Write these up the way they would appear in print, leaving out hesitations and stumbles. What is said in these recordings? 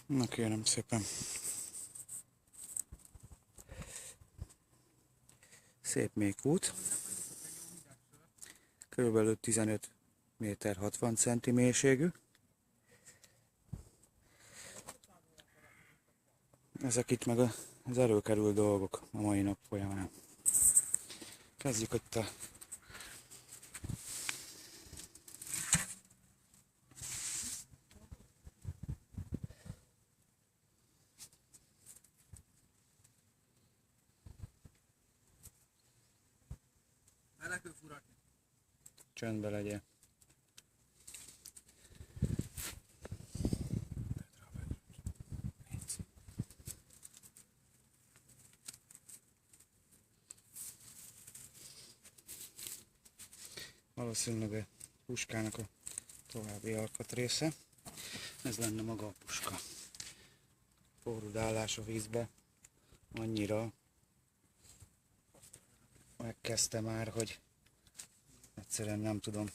Na kérem szépen. Szép mély kút. Körülbelül 15 méter 60 centi mélységű. Ezek itt meg az előkerült dolgok a mai nap folyamán. Kezdjük itt a csöndbe legyél. Valószínűleg a puskának a további alkatrésze. Ez lenne maga a puska. Forrudálás a vízbe annyira megkezdte már, hogy egyszerűen nem tudom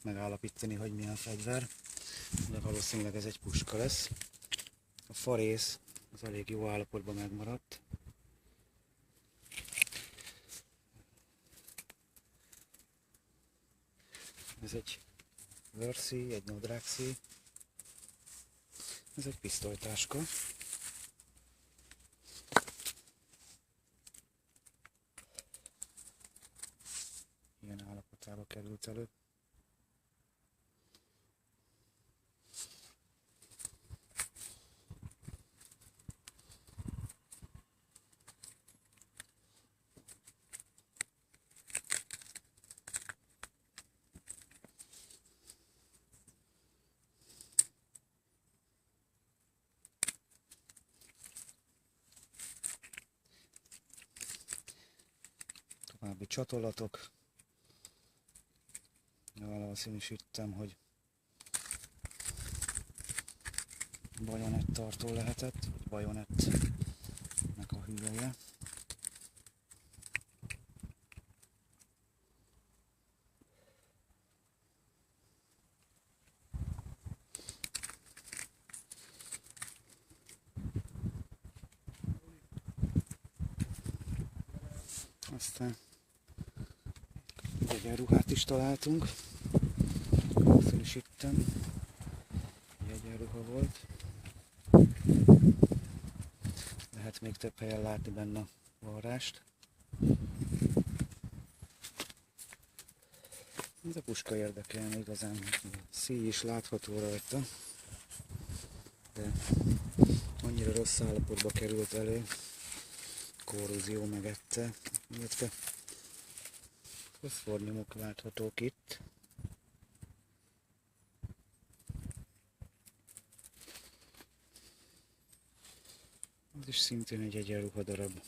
megállapítani, hogy milyen fegyver, de valószínűleg ez egy puska lesz. A farész az elég jó állapotban megmaradt. Ez egy vörszi, egy nadrágszí. Ez egy pisztolytáska. Ilyen állapotába került elő. További csatolatok. Valószínűsítem, hogy bajonett tartó lehetett, vagy bajonettnek a hüvelye. Aztán egy egyenruhát is találtunk. Valószínűsítem, egy egyenruha volt. Lehet még több helyen látni benne a varrást. Ez a puska érdekelne igazán. Szíj is látható rajta, de annyira rossz állapotba került elő, korrózió megette, illetve foszfornyomok láthatók itt. Ez is szintén egy egyenruha darab.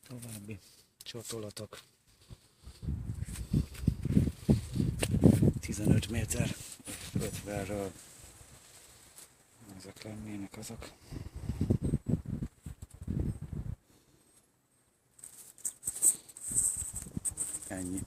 További csatolatok. 15 méter 50-ről ezek lennének azok. Ennyi.